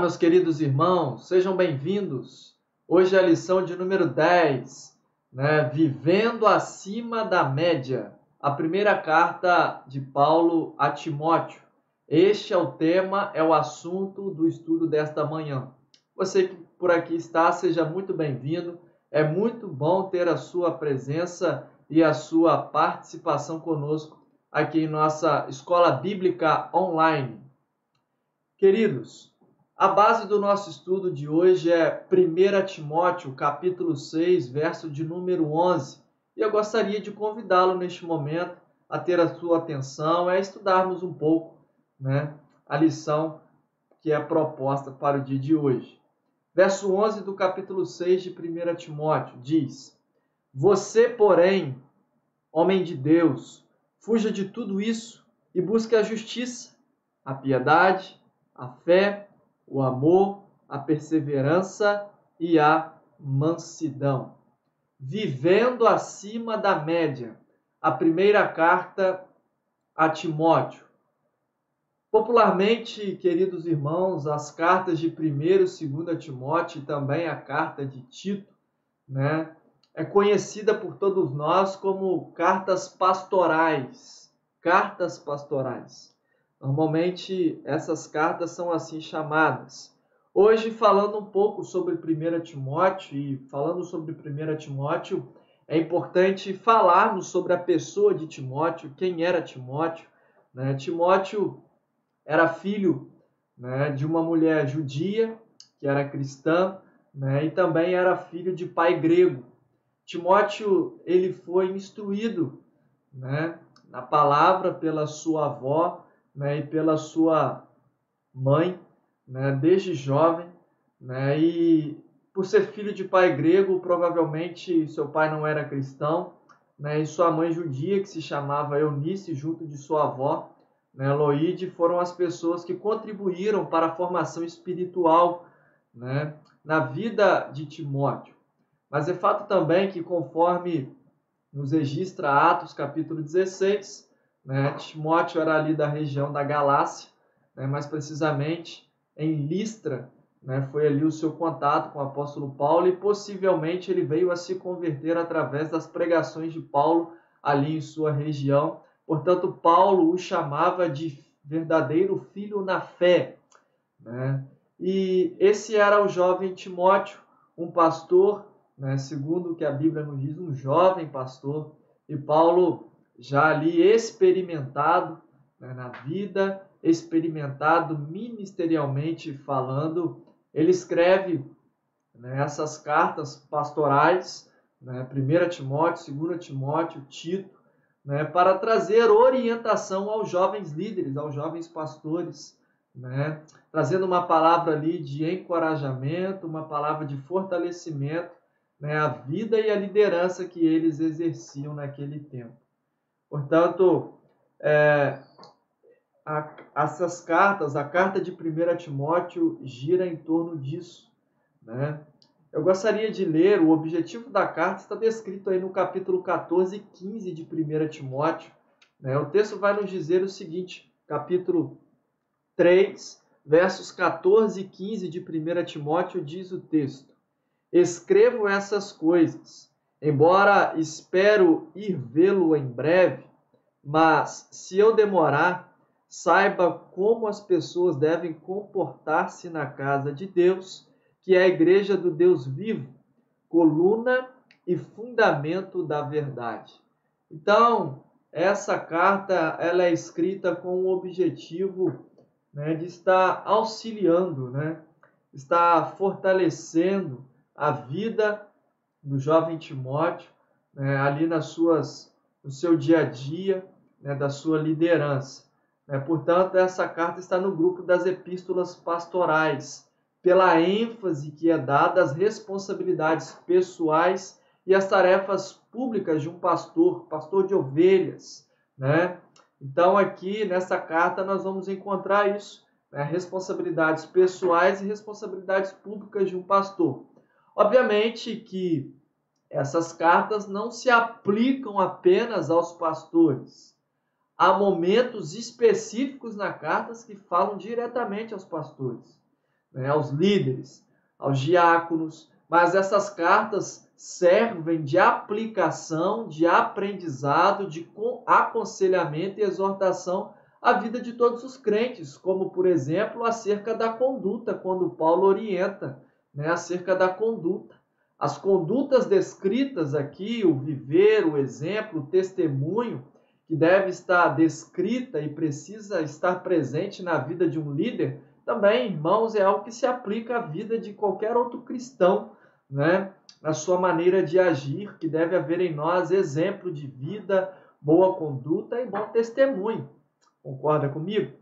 Olá, meus queridos irmãos, sejam bem-vindos. Hoje é a lição de número 10, Vivendo acima da média, a primeira carta de Paulo a Timóteo. Este é o tema, é o assunto do estudo desta manhã. Você que por aqui está, seja muito bem-vindo. É muito bom ter a sua presença e a sua participação conosco aqui em nossa Escola Bíblica Online. Queridos, a base do nosso estudo de hoje é 1 Timóteo, capítulo 6, verso de número 11. E eu gostaria de convidá-lo neste momento a ter a sua atenção, a estudarmos um pouco a lição que é proposta para o dia de hoje. Verso 11 do capítulo 6 de 1 Timóteo diz: Você, porém, homem de Deus, fuja de tudo isso e busque a justiça, a piedade, a fé, o amor, a perseverança e a mansidão. Vivendo acima da média. A primeira carta a Timóteo. Popularmente, queridos irmãos, as cartas de 1º e 2º Timóteo e também a carta de Tito, é conhecida por todos nós como cartas pastorais. Cartas pastorais. Normalmente, essas cartas são assim chamadas. Hoje, falando um pouco sobre 1 Timóteo, e falando sobre 1 Timóteo, é importante falarmos sobre a pessoa de Timóteo, quem era Timóteo. Timóteo era filho de uma mulher judia, que era cristã, e também era filho de pai grego. Timóteo, ele foi instruído na palavra pela sua avó, e pela sua mãe, desde jovem, e por ser filho de pai grego, provavelmente seu pai não era cristão, e sua mãe judia, que se chamava Eunice, junto de sua avó, Loide, foram as pessoas que contribuíram para a formação espiritual na vida de Timóteo. Mas é fato também que, conforme nos registra Atos capítulo 16, Timóteo era ali da região da Galácia, mais precisamente em Listra, foi ali o seu contato com o apóstolo Paulo e possivelmente ele veio a se converter através das pregações de Paulo ali em sua região. Portanto, Paulo o chamava de verdadeiro filho na fé. E esse era o jovem Timóteo, um pastor, segundo o que a Bíblia nos diz, um jovem pastor, e Paulo já ali experimentado na vida, experimentado ministerialmente falando, ele escreve essas cartas pastorais, 1 Timóteo, 2 Timóteo, Tito, para trazer orientação aos jovens líderes, aos jovens pastores, trazendo uma palavra ali de encorajamento, uma palavra de fortalecimento, a vida e a liderança que eles exerciam naquele tempo. Portanto, essas cartas, a carta de 1 Timóteo gira em torno disso. Eu gostaria de ler, o objetivo da carta está descrito aí no capítulo 14 e 15 de 1 Timóteo. O texto vai nos dizer o seguinte, capítulo 3, versos 14 e 15 de 1 Timóteo, diz o texto: Escrevo essas coisas, embora espero ir vê-lo em breve, mas se eu demorar, saiba como as pessoas devem comportar-se na casa de Deus, que é a igreja do Deus vivo, coluna e fundamento da verdade. Então, essa carta ela é escrita com o objetivo de estar auxiliando, estar fortalecendo a vida do jovem Timóteo, ali no seu dia a dia, da sua liderança. Portanto, essa carta está no grupo das epístolas pastorais, pela ênfase que é dada às responsabilidades pessoais e às tarefas públicas de um pastor de ovelhas. Então, aqui nessa carta nós vamos encontrar isso, responsabilidades pessoais e responsabilidades públicas de um pastor. Obviamente que essas cartas não se aplicam apenas aos pastores. Há momentos específicos na carta que falam diretamente aos pastores. né, aos líderes, aos diáconos, mas essas cartas servem de aplicação, de aprendizado, de aconselhamento e exortação à vida de todos os crentes, como, por exemplo, acerca da conduta, quando Paulo orienta, né, acerca da conduta. As condutas descritas aqui, o viver, o exemplo, o testemunho, que deve estar descrita e precisa estar presente na vida de um líder, também, irmãos, é algo que se aplica à vida de qualquer outro cristão, né? Na sua maneira de agir, que deve haver em nós exemplo de vida, boa conduta e bom testemunho. Concorda comigo?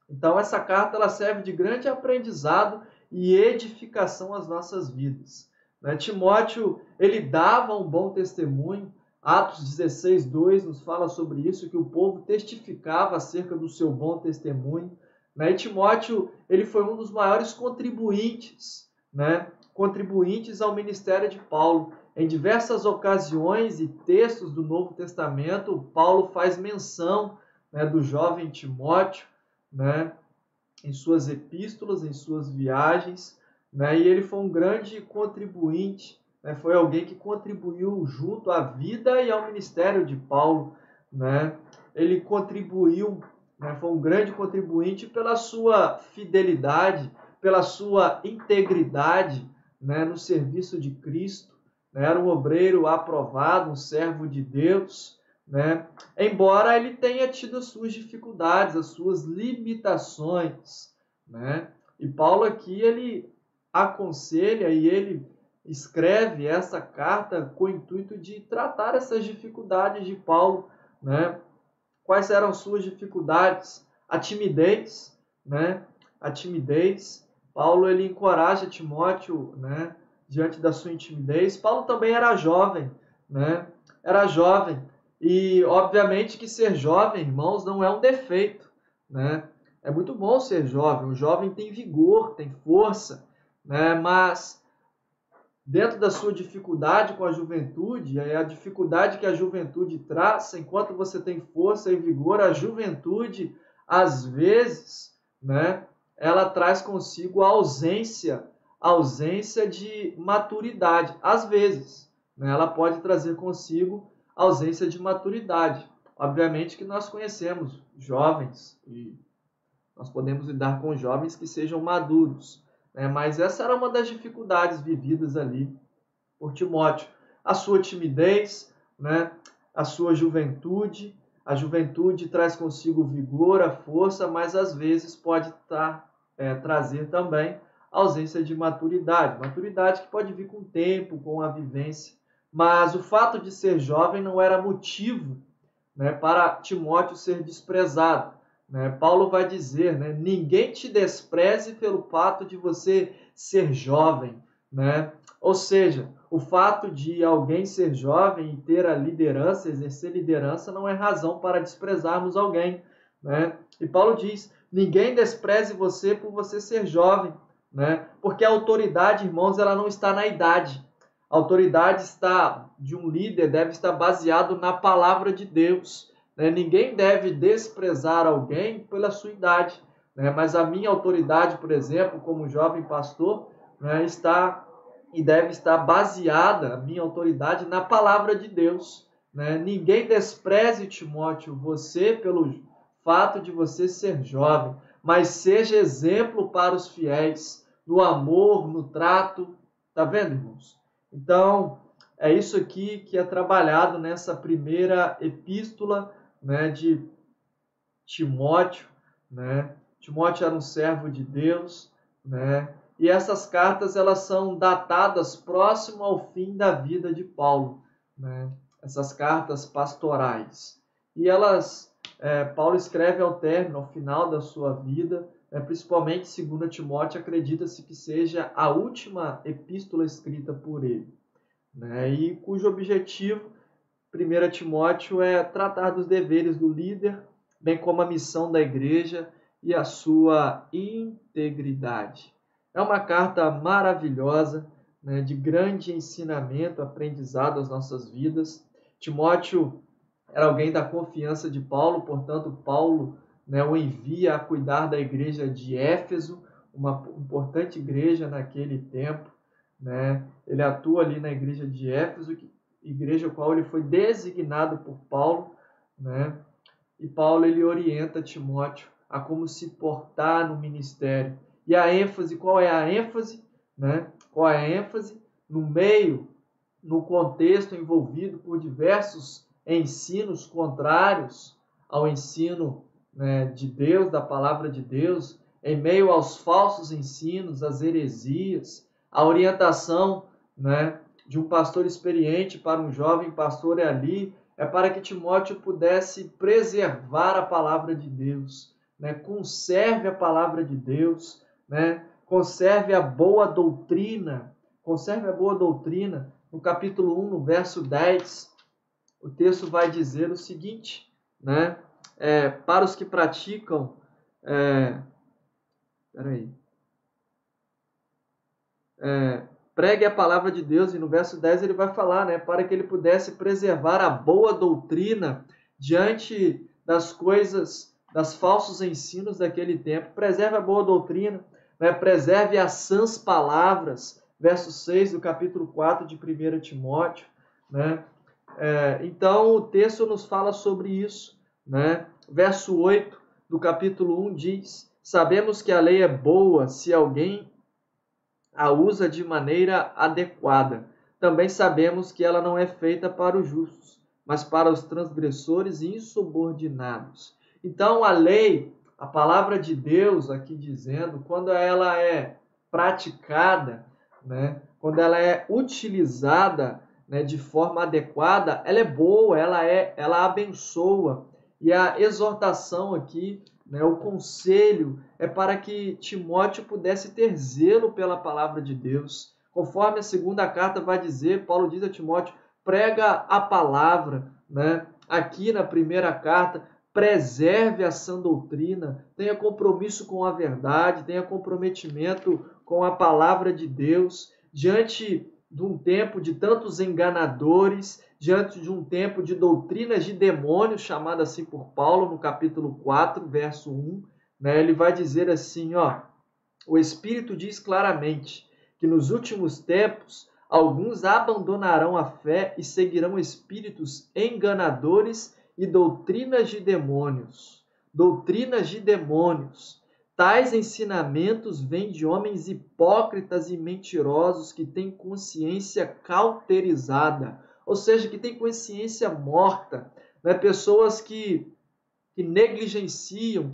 Então, essa carta ela serve de grande aprendizado e edificação às nossas vidas. Né? Timóteo, ele dava um bom testemunho. Atos 16, 2 nos fala sobre isso, que o povo testificava acerca do seu bom testemunho. Né? E Timóteo, ele foi um dos maiores contribuintes, né? Contribuintes ao ministério de Paulo. Em diversas ocasiões e textos do Novo Testamento, Paulo faz menção, né, do jovem Timóteo, né, em suas epístolas, em suas viagens, né, e ele foi um grande contribuinte, né, foi alguém que contribuiu junto à vida e ao ministério de Paulo, né, ele contribuiu, né, foi um grande contribuinte pela sua fidelidade, pela sua integridade, né, no serviço de Cristo, né, era um obreiro aprovado, um servo de Deus, né? Embora ele tenha tido as suas dificuldades, as suas limitações, né? E Paulo aqui ele aconselha e ele escreve essa carta com o intuito de tratar essas dificuldades de Paulo, né? Quais eram suas dificuldades? A timidez, né? A timidez. Paulo ele encoraja Timóteo, né? Diante da sua timidez. Paulo também era jovem, né? Era jovem. E, obviamente, que ser jovem, irmãos, não é um defeito, né? É muito bom ser jovem. O jovem tem vigor, tem força, né? Mas, dentro da sua dificuldade com a juventude, é a dificuldade que a juventude traz, enquanto você tem força e vigor, a juventude, às vezes, né? Ela traz consigo a ausência de maturidade. Às vezes, né? Ela pode trazer consigo ausência de maturidade. Obviamente que nós conhecemos jovens e nós podemos lidar com jovens que sejam maduros, né? Mas essa era uma das dificuldades vividas ali por Timóteo. A sua timidez, né? A sua juventude. A juventude traz consigo o vigor, a força, mas às vezes pode trazer também ausência de maturidade. Maturidade que pode vir com o tempo, com a vivência. Mas o fato de ser jovem não era motivo, né, para Timóteo ser desprezado. Né? Paulo vai dizer, né, ninguém te despreze pelo fato de você ser jovem. Né? Ou seja, o fato de alguém ser jovem e ter a liderança, exercer liderança, não é razão para desprezarmos alguém. Né? E Paulo diz, ninguém despreze você por você ser jovem. Né? Porque a autoridade, irmãos, ela não está na idade. A autoridade de um líder deve estar baseado na palavra de Deus. Né? Ninguém deve desprezar alguém pela sua idade. Né? Mas a minha autoridade, por exemplo, como jovem pastor, né, está e deve estar baseada, a minha autoridade, na palavra de Deus. Né? Ninguém despreze, Timóteo, você pelo fato de você ser jovem, mas seja exemplo para os fiéis, no amor, no trato. Tá vendo, irmãos? Então, é isso aqui que é trabalhado nessa primeira epístola, né, de Timóteo. Né? Timóteo era um servo de Deus, né? E essas cartas elas são datadas próximo ao fim da vida de Paulo, né? Essas cartas pastorais. E Paulo escreve ao término, ao final da sua vida, principalmente 2 Timóteo, acredita-se que seja a última epístola escrita por ele, né? E cujo objetivo, 1 Timóteo, é tratar dos deveres do líder, bem como a missão da igreja e a sua integridade. É uma carta maravilhosa, né, de grande ensinamento, aprendizado às nossas vidas. Timóteo era alguém da confiança de Paulo, portanto, Paulo, né, o envia a cuidar da igreja de Éfeso, uma importante igreja naquele tempo, né? Ele atua ali na igreja de Éfeso, igreja a qual ele foi designado por Paulo, né? E Paulo ele orienta Timóteo a como se portar no ministério. E a ênfase, qual é a ênfase? Né? Qual é a ênfase? No meio, no contexto envolvido por diversos ensinos contrários ao ensino, né, de Deus, da palavra de Deus, em meio aos falsos ensinos, às heresias, a orientação, né, de um pastor experiente para um jovem pastor ali é para que Timóteo pudesse preservar a palavra de Deus, né? Conserve a palavra de Deus, né? Conserve a boa doutrina. No capítulo 1, no verso 10, o texto vai dizer o seguinte, né? Para os que praticam... pregue a palavra de Deus, e no verso 10 ele vai falar, né, para que ele pudesse preservar a boa doutrina diante das coisas, das falsos ensinos daquele tempo. Preserve a boa doutrina, né, preserve as sãs palavras, verso 6 do capítulo 4 de 1 Timóteo. Né? Então o texto nos fala sobre isso. Né? Verso 8 do capítulo 1 diz: sabemos que a lei é boa se alguém a usa de maneira adequada. Também sabemos que ela não é feita para os justos, mas para os transgressores e insubordinados. Então, a lei, a palavra de Deus, aqui dizendo, quando ela é praticada, né, quando ela é utilizada, né, de forma adequada, ela é boa, ela abençoa. E a exortação aqui, né, o conselho é para que Timóteo pudesse ter zelo pela palavra de Deus. Conforme a segunda carta vai dizer, Paulo diz a Timóteo, prega a palavra. Né? Aqui na primeira carta, preserve a sã doutrina, tenha compromisso com a verdade, tenha comprometimento com a palavra de Deus, diante de um tempo de tantos enganadores, diante de um tempo de doutrinas de demônios, chamada assim por Paulo, no capítulo 4, verso 1, né? Ele vai dizer assim, ó, o Espírito diz claramente que nos últimos tempos alguns abandonarão a fé e seguirão espíritos enganadores e doutrinas de demônios. Doutrinas de demônios. Tais ensinamentos vêm de homens hipócritas e mentirosos que têm consciência cauterizada, ou seja, que têm consciência morta, né? Pessoas que negligenciam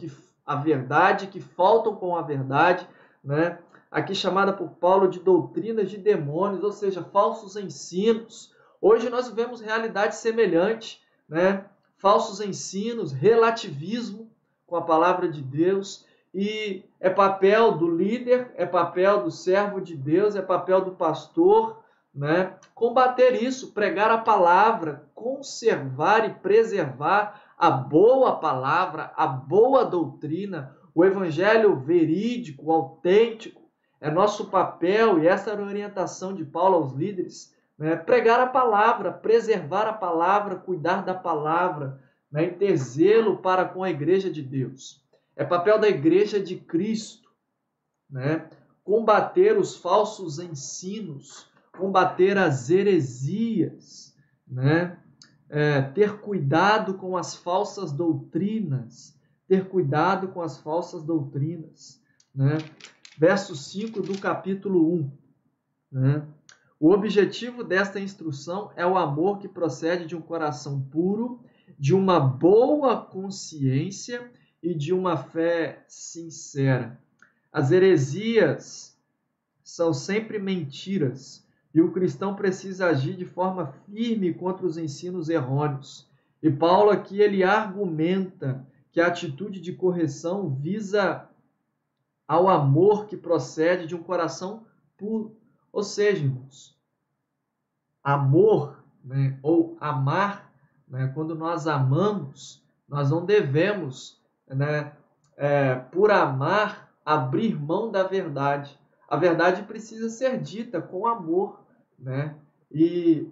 a verdade, que faltam com a verdade, né? Aqui chamada por Paulo de doutrinas de demônios, ou seja, falsos ensinos. Hoje nós vivemos realidade semelhante, né? Falsos ensinos, relativismo com a palavra de Deus. E é papel do líder, é papel do servo de Deus, é papel do pastor, né? Combater isso, pregar a palavra, conservar e preservar a boa palavra, a boa doutrina, o evangelho verídico, autêntico. É nosso papel, e essa era a orientação de Paulo aos líderes, né? Pregar a palavra, preservar a palavra, cuidar da palavra, né? E ter zelo para com a igreja de Deus. É papel da igreja de Cristo, né? Combater os falsos ensinos, combater as heresias, né? Ter cuidado com as falsas doutrinas, né? Verso 5 do capítulo 1. Né? O objetivo desta instrução é o amor que procede de um coração puro, de uma boa consciência e de uma fé sincera. As heresias são sempre mentiras, e o cristão precisa agir de forma firme contra os ensinos errôneos. E Paulo aqui ele argumenta que a atitude de correção visa ao amor que procede de um coração puro. Ou seja, irmãos, amor, né, ou amar, né, quando nós amamos, nós não devemos, né, por amar, abrir mão da verdade. A verdade precisa ser dita com amor, né? E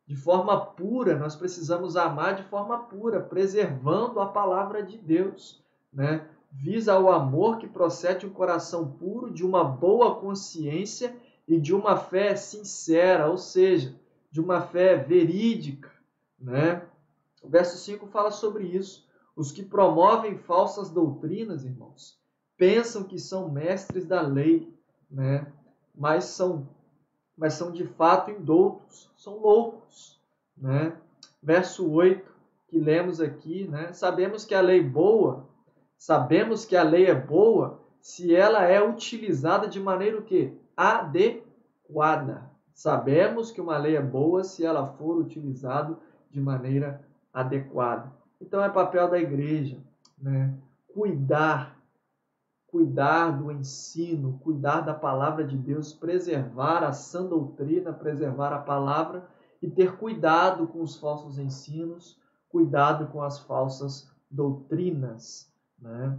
de forma pura, nós precisamos amar de forma pura, preservando a palavra de Deus, né? visa o amor que procede de um coração puro, de uma boa consciência e de uma fé sincera, ou seja, de uma fé verídica, né? O verso 5 fala sobre isso. Os que promovem falsas doutrinas, irmãos, pensam que são mestres da lei, né? Mas são de fato indoutos, são loucos, né? Verso 8 que lemos aqui, né? Sabemos que a lei é boa se ela é utilizada de maneira o quê? Adequada. Sabemos que uma lei é boa se ela for utilizada de maneira adequada. Então é papel da igreja, né? Cuidar do ensino, cuidar da palavra de Deus, preservar a sã doutrina, preservar a palavra e ter cuidado com os falsos ensinos, cuidado com as falsas doutrinas, né?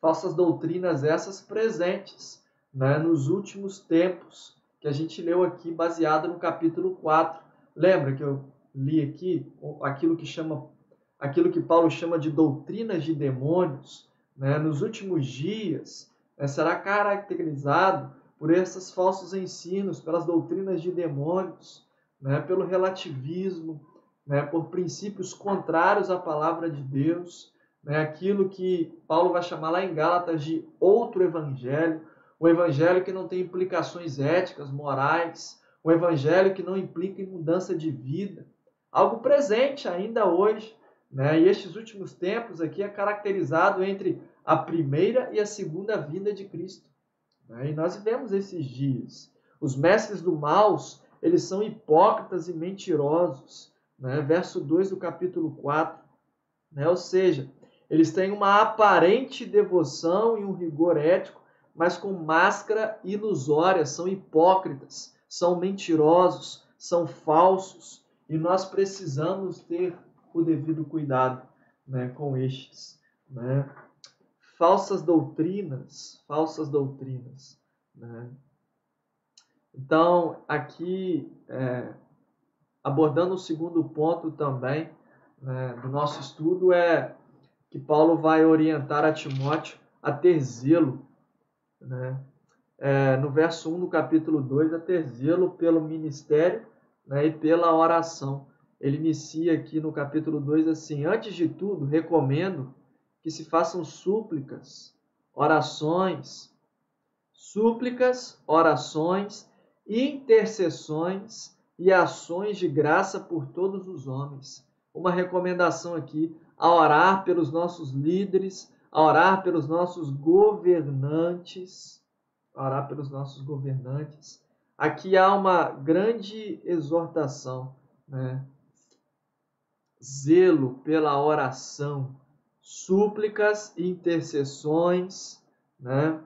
Falsas doutrinas essas presentes, né, nos últimos tempos, que a gente leu aqui baseado no capítulo 4. Lembra que eu li aqui aquilo que Paulo chama de doutrinas de demônios, né? Nos últimos dias, né, será caracterizado por esses falsos ensinos, pelas doutrinas de demônios, né, pelo relativismo, né, por princípios contrários à palavra de Deus, né, aquilo que Paulo vai chamar lá em Gálatas de outro evangelho, o evangelho que não tem implicações éticas, morais, o evangelho que não implica em mudança de vida, algo presente ainda hoje, né? E estes últimos tempos aqui é caracterizado entre a primeira e a segunda vinda de Cristo, né? E nós vivemos esses dias. Os mestres do mal, eles são hipócritas e mentirosos, né? Verso 2 do capítulo 4, né? Ou seja, eles têm uma aparente devoção e um rigor ético, mas com máscara ilusória, são hipócritas, são mentirosos, são falsos, e nós precisamos ter o devido cuidado, né, com estes, né? Falsas doutrinas, né? Então, aqui, abordando o segundo ponto também, né, do nosso estudo, é que Paulo vai orientar a Timóteo a ter zelo, né? No verso 1 do capítulo 2, a ter zelo pelo ministério, né, e pela oração. Ele inicia aqui no capítulo 2 assim: antes de tudo, recomendo que se façam súplicas, orações, intercessões e ações de graça por todos os homens. Uma recomendação aqui, a orar pelos nossos líderes, a orar pelos nossos governantes, Aqui há uma grande exortação, né? Zelo pela oração, súplicas, intercessões, né?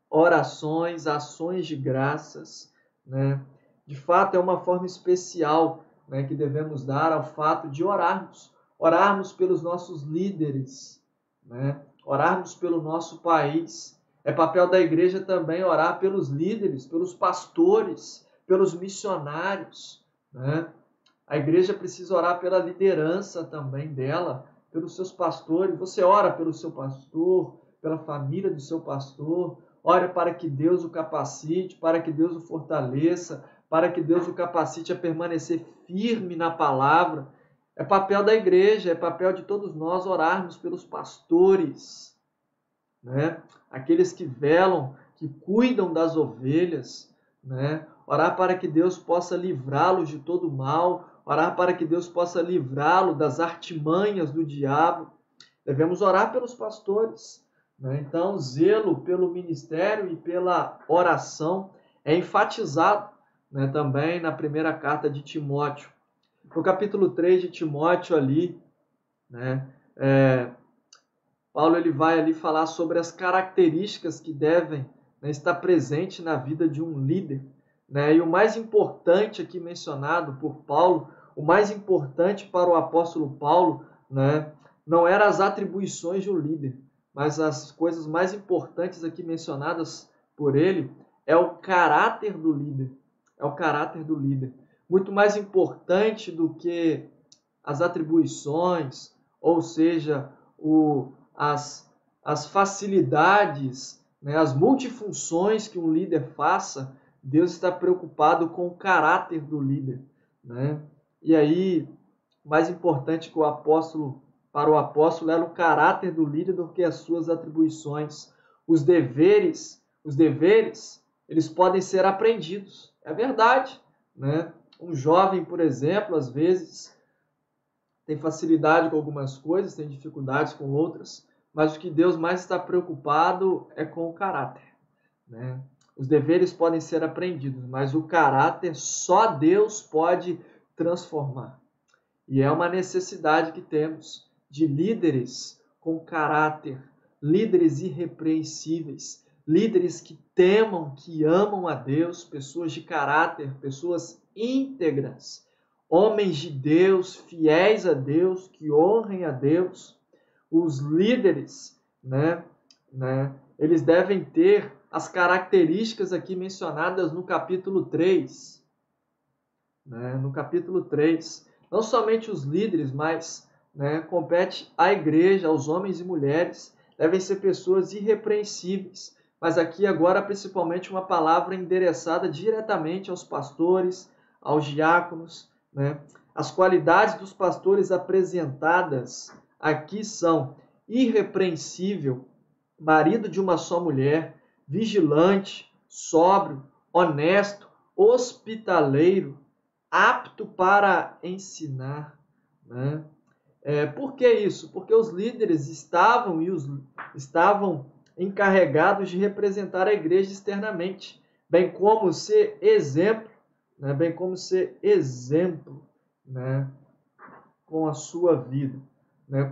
Orações, ações de graças, né? De fato, é uma forma especial, né, que devemos dar ao fato de orarmos pelos nossos líderes, né? Orarmos pelo nosso país. É papel da igreja também orar pelos líderes, pelos pastores, pelos missionários, né? A igreja precisa orar pela liderança também dela, pelos seus pastores. Você ora pelo seu pastor, pela família do seu pastor. Ore para que Deus o capacite, para que Deus o fortaleça, para que Deus o capacite a permanecer firme na palavra. É papel da igreja, é papel de todos nós orarmos pelos pastores, né? Aqueles que velam, que cuidam das ovelhas, né? Orar para que Deus possa livrá-los de todo mal, orar para que Deus possa livrá-lo das artimanhas do diabo. Devemos orar pelos pastores, né? Então, zelo pelo ministério e pela oração é enfatizado, né, também na primeira carta de Timóteo. No capítulo 3 de Timóteo ali, né, Paulo ele vai ali falar sobre as características que devem, né, estar presentes na vida de um líder, né? E o mais importante aqui mencionado por Paulo, o mais importante para o apóstolo Paulo, né, não eram as atribuições de um líder, mas as coisas mais importantes aqui mencionadas por ele é o caráter do líder. É o caráter do líder. Muito mais importante do que as atribuições, ou seja, as as facilidades, né, as multifunções que um líder faça, Deus está preocupado com o caráter do líder, né? E aí, mais importante que para o apóstolo era o caráter do líder do que as suas atribuições. Os deveres, eles podem ser aprendidos. É verdade, né? Um jovem, por exemplo, às vezes tem facilidade com algumas coisas, tem dificuldades com outras, mas o que Deus mais está preocupado é com o caráter, né? Os deveres podem ser aprendidos, mas o caráter só Deus pode transformar. E é uma necessidade que temos de líderes com caráter, líderes irrepreensíveis, líderes que temam, que amam a Deus, pessoas de caráter, pessoas íntegras, homens de Deus, fiéis a Deus, que honrem a Deus. Os líderes, eles devem ter as características aqui mencionadas no capítulo 3. No capítulo 3. Não somente os líderes, mas compete à igreja, aos homens e mulheres, devem ser pessoas irrepreensíveis. Mas aqui agora principalmente uma palavra endereçada diretamente aos pastores, aos diáconos. As qualidades dos pastores apresentadas aqui são irrepreensível, marido de uma só mulher, vigilante, sóbrio, honesto, hospitaleiro, apto para ensinar. Por que isso? Porque os líderes estavam encarregados de representar a igreja externamente, bem como ser exemplo, com a sua vida.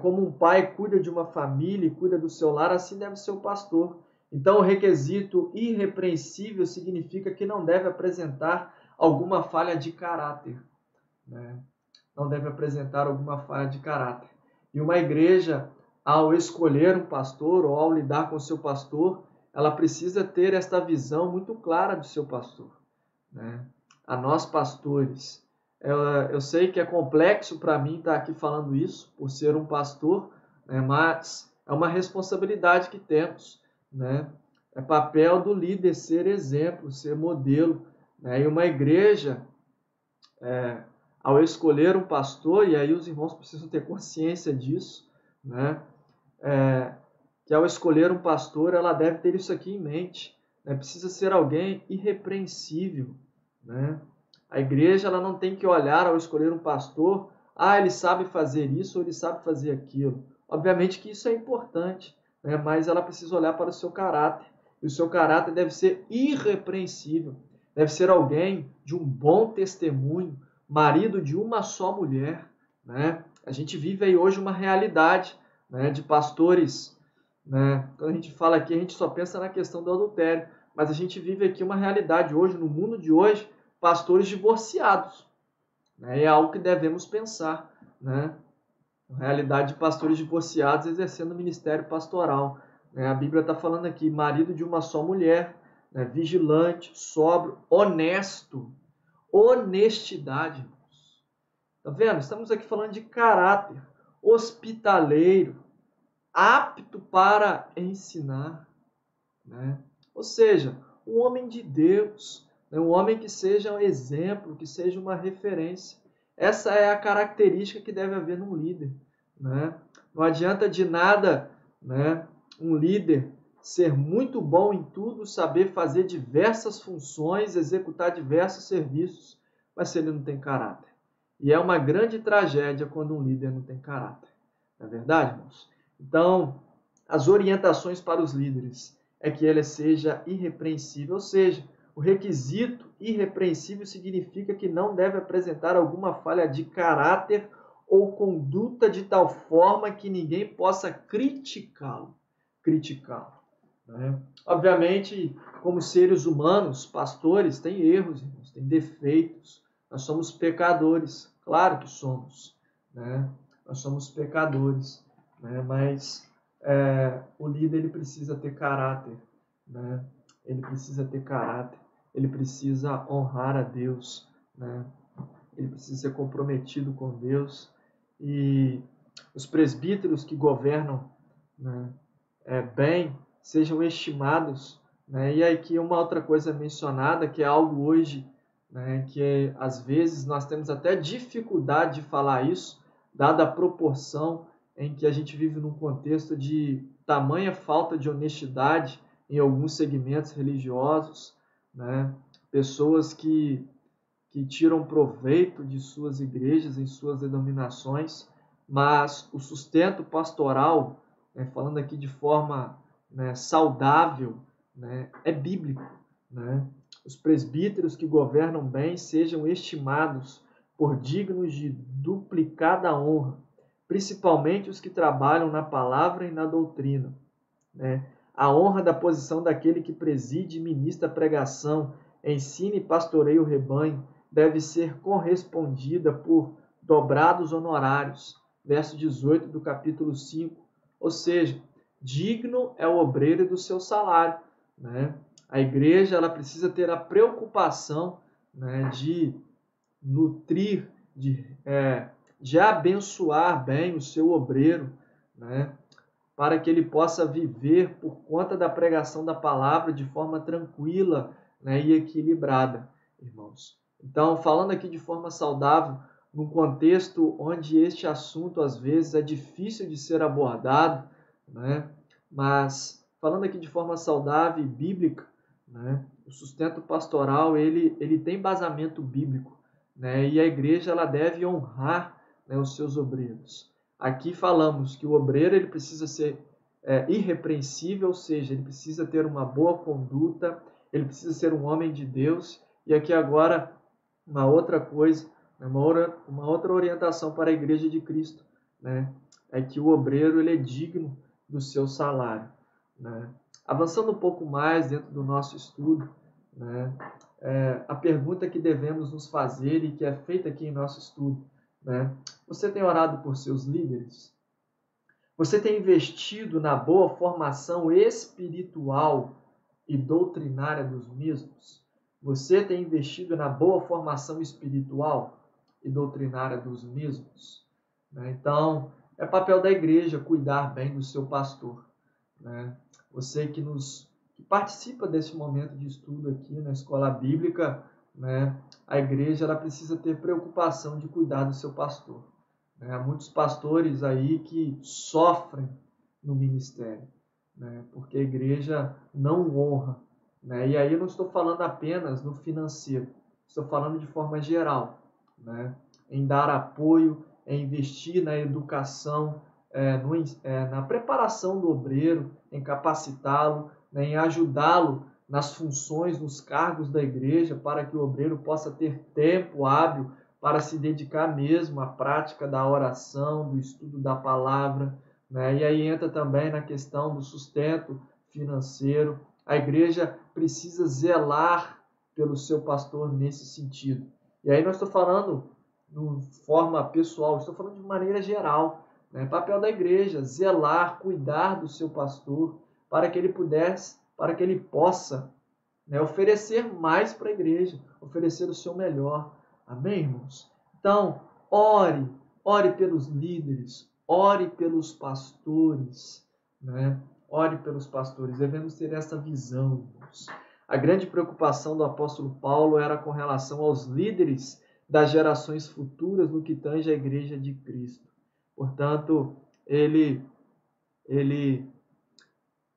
Como um pai cuida de uma família e cuida do seu lar, assim deve ser o pastor. Então, o requisito irrepreensível significa que não deve apresentar alguma falha de caráter. Não deve apresentar alguma falha de caráter. E uma igreja, ao escolher um pastor ou ao lidar com o seu pastor, ela precisa ter esta visão muito clara do seu pastor. A nós, pastores, eu sei que é complexo para mim estar aqui falando isso, por ser um pastor, mas é uma responsabilidade que temos. É papel do líder ser exemplo, ser modelo. E uma igreja, ao escolher um pastor, e aí os irmãos precisam ter consciência disso, que ao escolher um pastor, ela deve ter isso aqui em mente. Precisa ser alguém irrepreensível. A igreja ela não tem que olhar ao escolher um pastor, ele sabe fazer isso ou ele sabe fazer aquilo. Obviamente que isso é importante, mas ela precisa olhar para o seu caráter. E o seu caráter deve ser irrepreensível. Deve ser alguém de um bom testemunho, marido de uma só mulher. A gente vive aí hoje uma realidade de pastores. Quando a gente fala aqui, a gente só pensa na questão do adultério. Mas a gente vive aqui uma realidade hoje, no mundo de hoje, pastores divorciados. É algo que devemos pensar. A realidade de pastores divorciados exercendo o ministério pastoral. A Bíblia está falando aqui, marido de uma só mulher, vigilante, sóbrio, honesto. Honestidade. Tá vendo? Estamos aqui falando de caráter, hospitaleiro, apto para ensinar. Ou seja, um homem de Deus, um homem que seja um exemplo, que seja uma referência. Essa é a característica que deve haver num líder. Não adianta de nada um líder ser muito bom em tudo, saber fazer diversas funções, executar diversos serviços, mas se ele não tem caráter. E é uma grande tragédia quando um líder não tem caráter. Não é verdade, irmãos? Então, as orientações para os líderes é que ele seja irrepreensível, ou seja, o requisito irrepreensível significa que não deve apresentar alguma falha de caráter ou conduta de tal forma que ninguém possa criticá-lo. Obviamente, como seres humanos, pastores, têm erros, irmãos, têm defeitos. Nós somos pecadores, claro que somos. Nós somos pecadores, mas o líder ele precisa ter caráter. Ele precisa ter caráter. Ele precisa honrar a Deus. Ele precisa ser comprometido com Deus. E os presbíteros que governam bem sejam estimados, né? E aqui uma outra coisa mencionada, que é algo hoje, né, que às vezes nós temos até dificuldade de falar isso, dada a proporção em que a gente vive num contexto de tamanha falta de honestidade em alguns segmentos religiosos, né? Pessoas que tiram proveito de suas igrejas, em suas denominações, mas o sustento pastoral, né, falando aqui de forma, né, saudável, né, é bíblico. Né? Os presbíteros que governam bem sejam estimados por dignos de duplicada honra, principalmente os que trabalham na palavra e na doutrina. Né? A honra da posição daquele que preside e ministra a pregação, ensina e pastoreia o rebanho, deve ser correspondida por dobrados honorários. Verso 18 do capítulo 5. Ou seja, digno é o obreiro do seu salário. Né? A igreja ela precisa ter a preocupação, né, de nutrir, de abençoar bem o seu obreiro, né, para que ele possa viver por conta da pregação da palavra de forma tranquila, né, e equilibrada, irmãos. Então, falando aqui de forma saudável, num contexto onde este assunto às vezes é difícil de ser abordado, né, mas falando aqui de forma saudável e bíblica, né, o sustento pastoral ele tem embasamento bíblico, né, e a igreja ela deve honrar, né, os seus obreiros. Aqui falamos que o obreiro ele precisa ser irrepreensível, ou seja, ele precisa ter uma boa conduta, ele precisa ser um homem de Deus. E aqui agora uma outra coisa, uma outra orientação para a igreja de Cristo, né? É que o obreiro ele é digno do seu salário. Né? Avançando um pouco mais dentro do nosso estudo, né? A pergunta que devemos nos fazer e que é feita aqui em nosso estudo, né? Você tem orado por seus líderes? Você tem investido na boa formação espiritual e doutrinária dos mesmos? Você tem investido na boa formação espiritual e doutrinária dos mesmos? Então, é papel da igreja cuidar bem do seu pastor. Você que participa desse momento de estudo aqui na escola bíblica, a igreja ela precisa ter preocupação de cuidar do seu pastor. Há muitos pastores aí que sofrem no ministério, porque a igreja não honra. E aí eu não estou falando apenas no financeiro, estou falando de forma geral, em dar apoio, em investir na educação, na preparação do obreiro, em capacitá-lo, em ajudá-lo nas funções, nos cargos da igreja, para que o obreiro possa ter tempo hábil para se dedicar mesmo à prática da oração, do estudo da palavra. E aí entra também na questão do sustento financeiro. A igreja precisa zelar pelo seu pastor nesse sentido. E aí não estou falando de forma pessoal, estou falando de maneira geral. Papel da igreja, zelar, cuidar do seu pastor, para que ele possa oferecer mais para a igreja, oferecer o seu melhor. Amém, irmãos? Então, ore pelos líderes, ore pelos pastores, Ore pelos pastores, devemos ter essa visão, irmãos. A grande preocupação do apóstolo Paulo era com relação aos líderes das gerações futuras no que tange à igreja de Cristo. Portanto, ele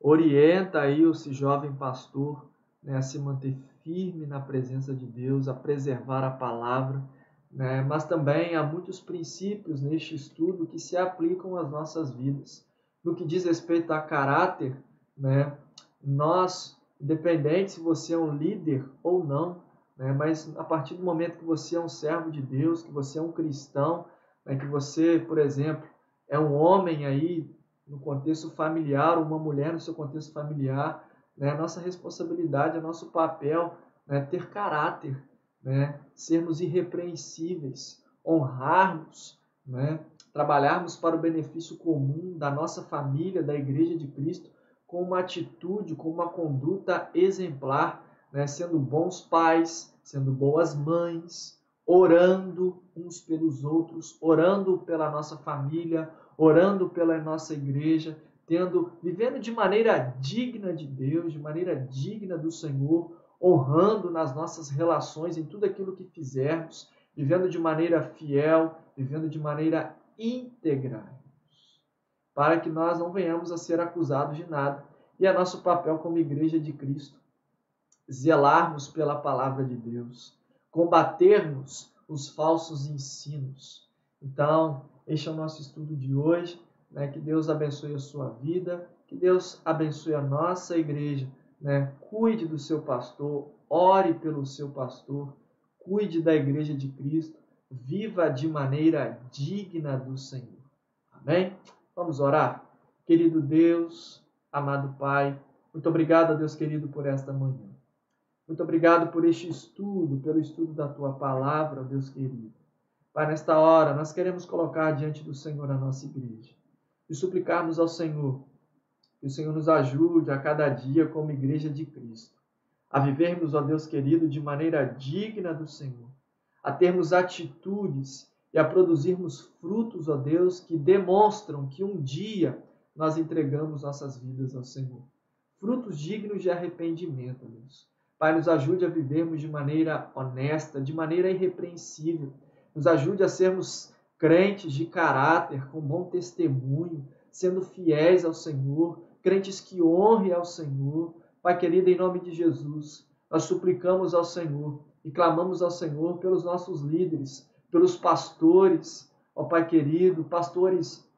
orienta aí esse jovem pastor, a se manter firme na presença de Deus, a preservar a palavra, mas também há muitos princípios neste estudo que se aplicam às nossas vidas. No que diz respeito a caráter, nós, independente se você é um líder ou não, mas a partir do momento que você é um servo de Deus, que você é um cristão, que você, por exemplo, é um homem aí no contexto familiar, uma mulher no seu contexto familiar, a nossa responsabilidade, o nosso papel é ter caráter, sermos irrepreensíveis, honrarmos, trabalharmos para o benefício comum da nossa família, da Igreja de Cristo, com uma atitude, com uma conduta exemplar, sendo bons pais, sendo boas mães, orando uns pelos outros, orando pela nossa família, orando pela nossa igreja, vivendo de maneira digna de Deus, de maneira digna do Senhor, honrando nas nossas relações, em tudo aquilo que fizermos, vivendo de maneira fiel, vivendo de maneira íntegra, para que nós não venhamos a ser acusados de nada. E é nosso papel como Igreja de Cristo zelarmos pela palavra de Deus, combatermos os falsos ensinos. Então, este é o nosso estudo de hoje, né? Que Deus abençoe a sua vida, que Deus abençoe a nossa igreja, né? Cuide do seu pastor, ore pelo seu pastor, cuide da Igreja de Cristo, viva de maneira digna do Senhor. Amém? Vamos orar? Querido Deus, amado Pai, muito obrigado, Deus querido, por esta manhã. Muito obrigado por este estudo, pelo estudo da Tua Palavra, Deus querido. Pai, nesta hora, nós queremos colocar diante do Senhor a nossa igreja e suplicarmos ao Senhor que o Senhor nos ajude a cada dia como Igreja de Cristo, a vivermos, ó Deus querido, de maneira digna do Senhor, a termos atitudes e a produzirmos frutos, ó Deus, que demonstram que um dia nós entregamos nossas vidas ao Senhor. Frutos dignos de arrependimento, Deus. Pai, nos ajude a vivermos de maneira honesta, de maneira irrepreensível. Nos ajude a sermos crentes de caráter, com bom testemunho, sendo fiéis ao Senhor, crentes que honrem ao Senhor. Pai querido, em nome de Jesus, nós suplicamos ao Senhor e clamamos ao Senhor pelos nossos líderes, pelos pastores, ó Pai querido, pastores,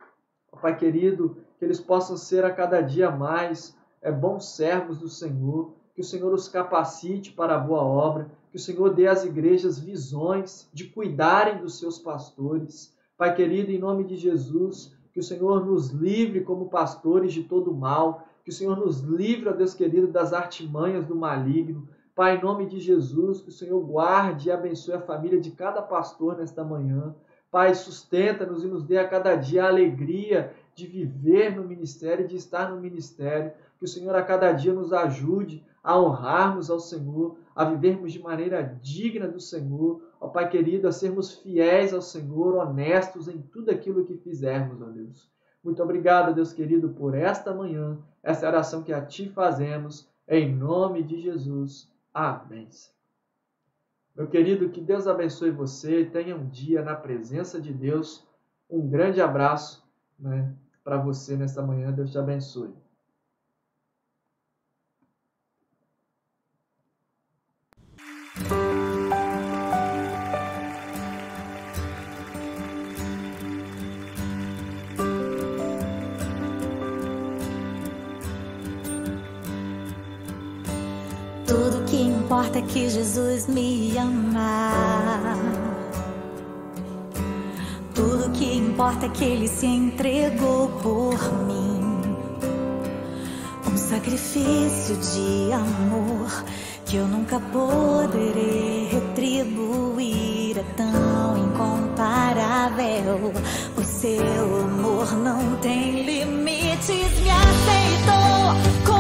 ó Pai querido, que eles possam ser a cada dia mais bons servos do Senhor, que o Senhor os capacite para a boa obra, que o Senhor dê às igrejas visões de cuidarem dos seus pastores. Pai querido, em nome de Jesus, que o Senhor nos livre como pastores de todo mal, que o Senhor nos livre, ó Deus querido, das artimanhas do maligno. Pai, em nome de Jesus, que o Senhor guarde e abençoe a família de cada pastor nesta manhã. Pai, sustenta-nos e nos dê a cada dia a alegria de viver no ministério, de estar no ministério. Que o Senhor a cada dia nos ajude a honrarmos ao Senhor, a vivermos de maneira digna do Senhor. Ó Pai querido, a sermos fiéis ao Senhor, honestos em tudo aquilo que fizermos, ó Deus. Muito obrigado, Deus querido, por esta manhã, essa oração que a Ti fazemos, em nome de Jesus. Amém. Meu querido, que Deus abençoe você, tenha um dia na presença de Deus. Um grande abraço, né, para você nesta manhã. Deus te abençoe. Tudo que importa é que Jesus me ama. Tudo que importa é que Ele se entregou por mim. Um sacrifício de amor que eu nunca poderei retribuir. É tão incomparável. O seu amor não tem limites. Me aceitou.